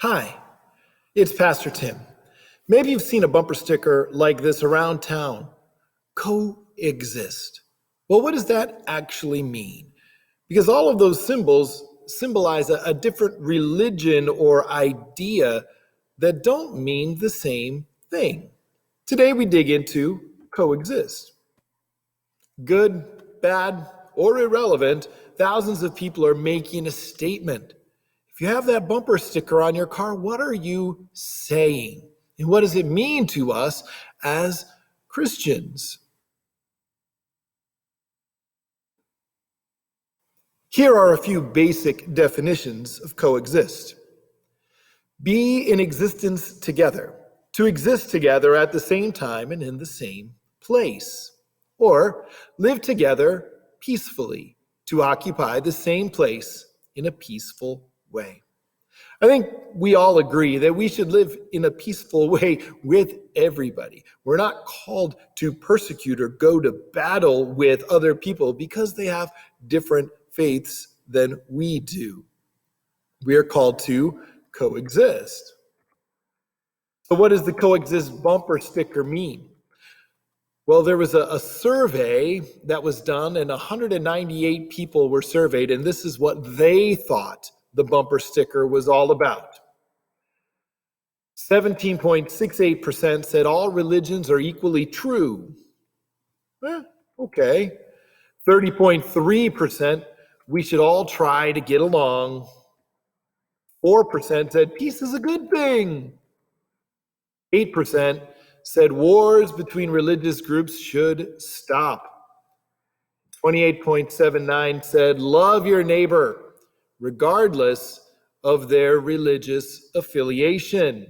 Hi, it's Pastor Tim. Maybe you've seen a bumper sticker like this around town. Coexist. Well, what does that actually mean? Because all of those symbols symbolize a different religion or idea that don't mean the same thing. Today we dig into coexist. Good, bad, or irrelevant, thousands of people are making a statement. If you have that bumper sticker on your car, what are you saying? And what does it mean to us as Christians? Here are a few basic definitions of coexist. Be in existence together, to exist together at the same time and in the same place. Or live together peacefully, to occupy the same place in a peaceful way. I think we all agree that we should live in a peaceful way with everybody. We're not called to persecute or go to battle with other people because they have different faiths than we do. We are called to coexist. So what does the coexist bumper sticker mean? Well, there was a survey that was done, and 198 people were surveyed, and this is what they thought the bumper sticker was all about. 17.68% said all religions are equally true. Okay. 30.3%, we should all try to get along. 4% said peace is a good thing. 8% said wars between religious groups should stop. 28.79 said love your neighbor, regardless of their religious affiliation.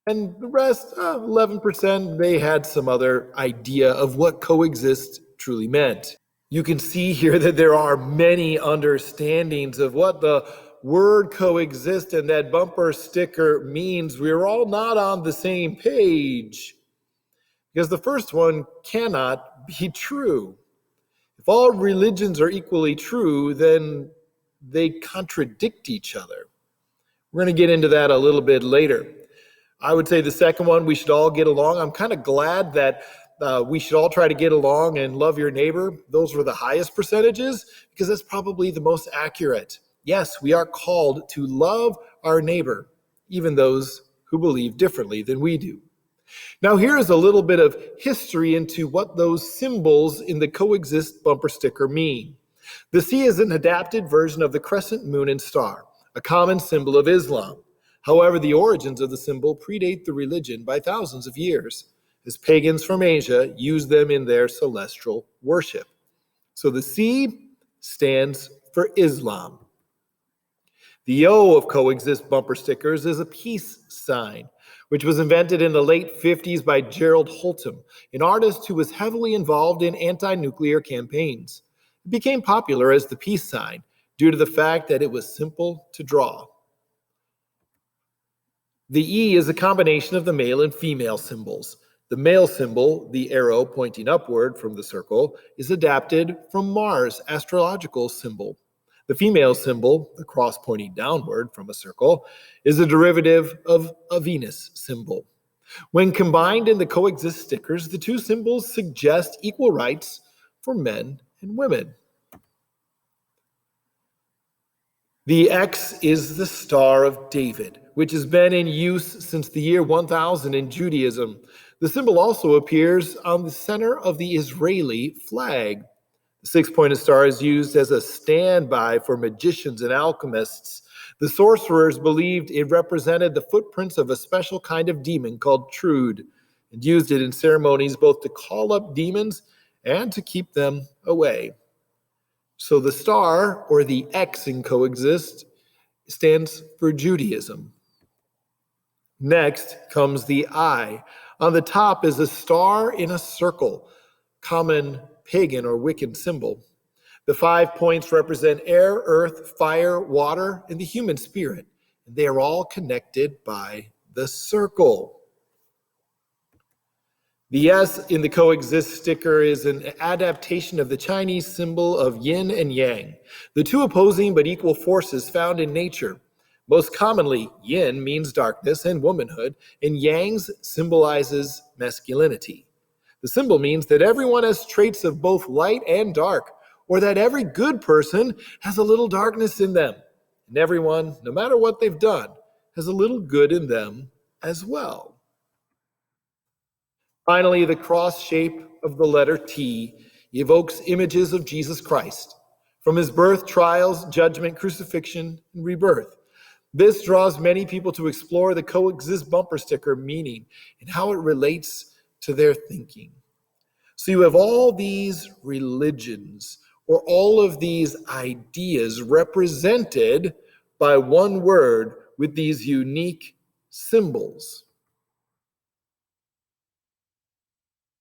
And the rest, 11%, they had some other idea of what coexist truly meant. You can see here that there are many understandings of what the word coexist and that bumper sticker means. We're all not on the same page because the first one cannot be true. If all religions are equally true, then they contradict each other. We're going to get into that a little bit later. I would say the second one, we should all get along. I'm kind of glad that we should all try to get along and love your neighbor. Those were the highest percentages because that's probably the most accurate. Yes, we are called to love our neighbor, even those who believe differently than we do. Now, here is a little bit of history into what those symbols in the coexist bumper sticker mean. The C is an adapted version of the crescent moon and star, a common symbol of Islam. However, the origins of the symbol predate the religion by thousands of years, as pagans from Asia used them in their celestial worship. So the C stands for Islam. The O of coexist bumper stickers is a peace sign, which was invented in the late 50s by Gerald Holtom, an artist who was heavily involved in anti-nuclear campaigns. It became popular as the peace sign due to the fact that it was simple to draw. The E is a combination of the male and female symbols. The male symbol, the arrow pointing upward from the circle, is adapted from Mars' astrological symbol. The female symbol, the cross pointing downward from a circle, is a derivative of a Venus symbol. When combined in the coexist stickers, the two symbols suggest equal rights for men and women. The X is the Star of David, which has been in use since the year 1000 in Judaism. The symbol also appears on the center of the Israeli flag. The six-pointed star is used as a standby for magicians and alchemists. The sorcerers believed it represented the footprints of a special kind of demon called Trude, and used it in ceremonies both to call up demons and to keep them away. So the star, or the X in coexist, stands for Judaism. Next comes the I. On the top is a star in a circle, common pagan or Wiccan symbol. The 5 points represent air, earth, fire, water, and the human spirit. And they are all connected by the circle. The S in the coexist sticker is an adaptation of the Chinese symbol of yin and yang, the two opposing but equal forces found in nature. Most commonly, yin means darkness and womanhood, and yangs symbolizes masculinity. The symbol means that everyone has traits of both light and dark, or that every good person has a little darkness in them. And everyone, no matter what they've done, has a little good in them as well. Finally, the cross shape of the letter T evokes images of Jesus Christ, from his birth, trials, judgment, crucifixion, and rebirth. This draws many people to explore the Coexist bumper sticker meaning and how it relates to their thinking. So you have all these religions or all of these ideas represented by one word with these unique symbols.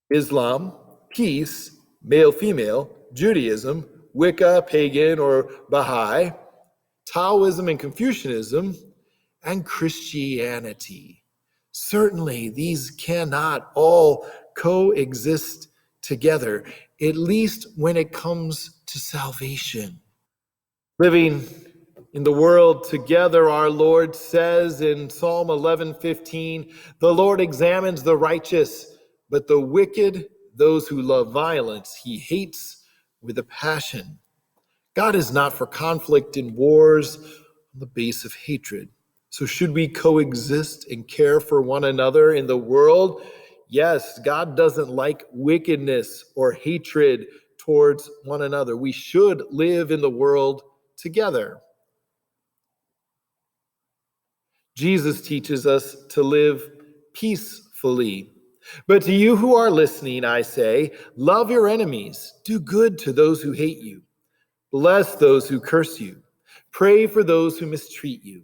Islam, peace, male, female, Judaism, Wicca, pagan, or Baha'i, Taoism and Confucianism, and Christianity. Certainly, these cannot all coexist together, at least when it comes to salvation. Living in the world together, our Lord says in Psalm 11:15, the Lord examines the righteous, but the wicked, those who love violence, he hates with a passion. God is not for conflict and wars on the base of hatred. So should we coexist and care for one another in the world? Yes, God doesn't like wickedness or hatred towards one another. We should live in the world together. Jesus teaches us to live peacefully. But to you who are listening, I say, love your enemies, do good to those who hate you. Bless those who curse you. Pray for those who mistreat you.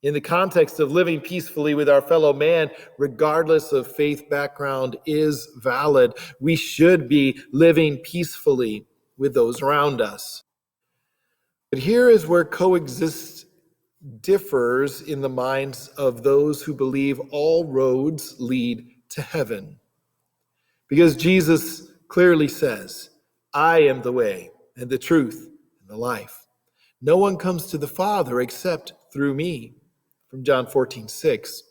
In the context of living peacefully with our fellow man, regardless of faith background, is valid. We should be living peacefully with those around us. But here is where coexist differs in the minds of those who believe all roads lead to heaven. Because Jesus clearly says, I am the way and the truth and the life. No one comes to the Father except through me. From John 14:6.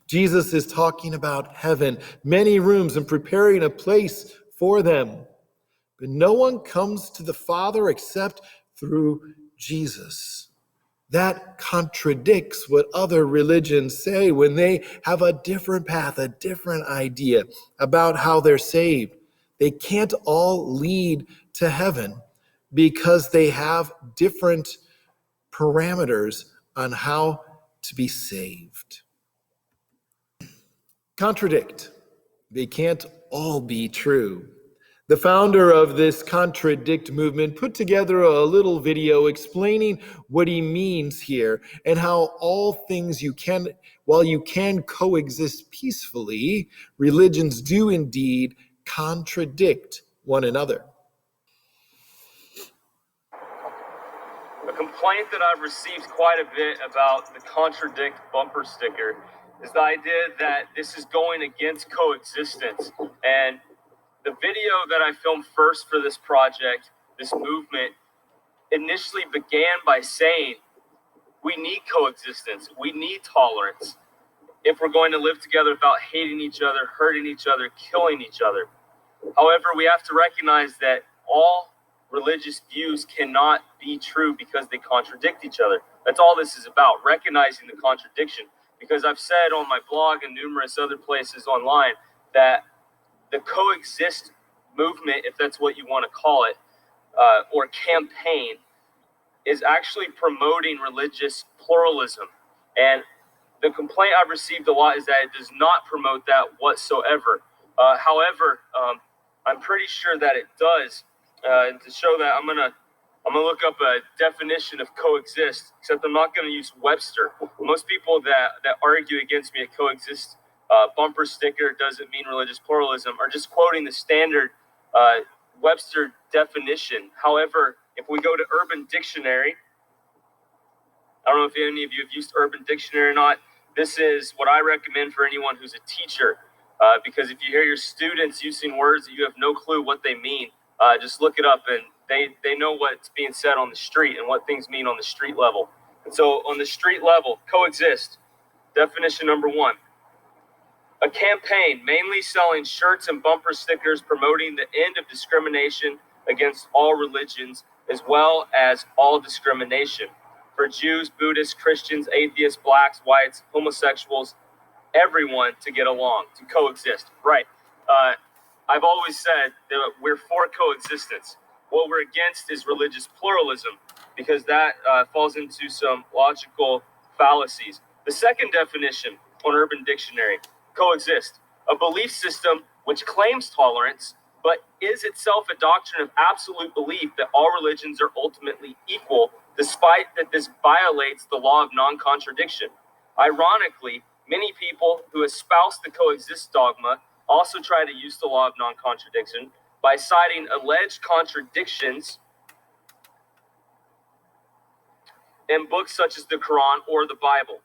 Jesus is talking about heaven, many rooms, and preparing a place for them. But no one comes to the Father except through Jesus. That contradicts what other religions say when they have a different path, a different idea about how they're saved. They can't all lead to heaven because they have different parameters on how to be saved. Contradict. They can't all be true. The founder of this Contradict movement put together a little video explaining what he means here and how all things while you can coexist peacefully, religions do indeed contradict one another. A complaint that I've received quite a bit about the Contradict bumper sticker is the idea that this is going against coexistence. And the video that I filmed first for this project, this movement, initially began by saying we need coexistence, we need tolerance if we're going to live together without hating each other, hurting each other, killing each other. However, we have to recognize that all religious views cannot be true because they contradict each other. That's all this is about, recognizing the contradiction. Because I've said on my blog and numerous other places online that the Coexist movement, if that's what you want to call it, or campaign, is actually promoting religious pluralism. And the complaint I've received a lot is that it does not promote that whatsoever. However, I'm pretty sure that it does. And to show that, I'm gonna look up a definition of coexist, except I'm not gonna use Webster. Most people that argue against me at coexist bumper sticker doesn't mean religious pluralism are just quoting the standard Webster definition. However, if we go to Urban Dictionary, I don't know if any of you have used Urban Dictionary or not. This is what I recommend for anyone who's a teacher, because if you hear your students using words that you have no clue what they mean, just look it up, and they know what's being said on the street and what things mean on the street level. And so on the street level, coexist. Definition number 1. A campaign mainly selling shirts and bumper stickers promoting the end of discrimination against all religions as well as all discrimination for Jews, Buddhists, Christians, atheists, blacks, whites, homosexuals, everyone to get along, to coexist. Right. I've always said that we're for coexistence. What we're against is religious pluralism because that falls into some logical fallacies. The second definition on Urban Dictionary, coexist, a belief system which claims tolerance, but is itself a doctrine of absolute belief that all religions are ultimately equal, despite that this violates the law of non-contradiction. Ironically, many people who espouse the coexist dogma also try to use the law of non-contradiction by citing alleged contradictions in books such as the Quran or the Bible.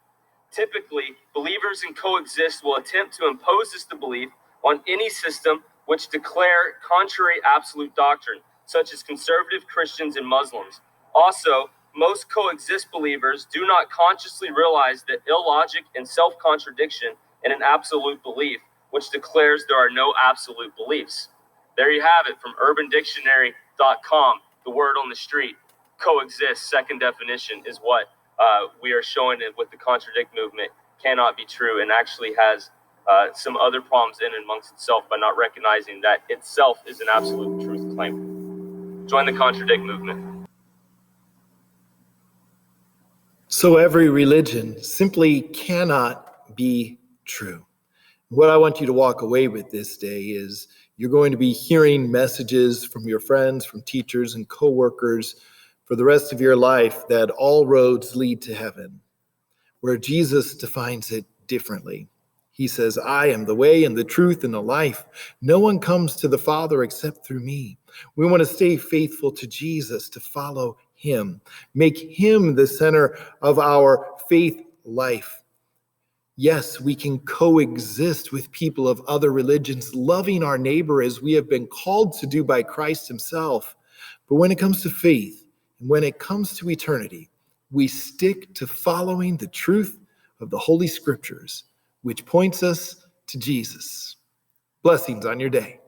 Typically, believers in coexist will attempt to impose this belief on any system which declare contrary absolute doctrine, such as conservative Christians and Muslims. Also, most coexist believers do not consciously realize the illogic and self-contradiction in an absolute belief, which declares there are no absolute beliefs. There you have it from urbandictionary.com, the word on the street. Coexist, second definition, is what we are showing it with the Contradict movement cannot be true and actually has some other problems in and amongst itself by not recognizing that itself is an absolute truth claim. Join the Contradict movement. So every religion simply cannot be true. What I want you to walk away with this day is you're going to be hearing messages from your friends, from teachers and coworkers for the rest of your life that all roads lead to heaven, where Jesus defines it differently. He says, I am the way and the truth and the life. No one comes to the Father except through me. We want to stay faithful to Jesus, to follow him, make him the center of our faith life. Yes, we can coexist with people of other religions, loving our neighbor as we have been called to do by Christ himself. But when it comes to faith, and when it comes to eternity, we stick to following the truth of the Holy Scriptures, which points us to Jesus. Blessings on your day.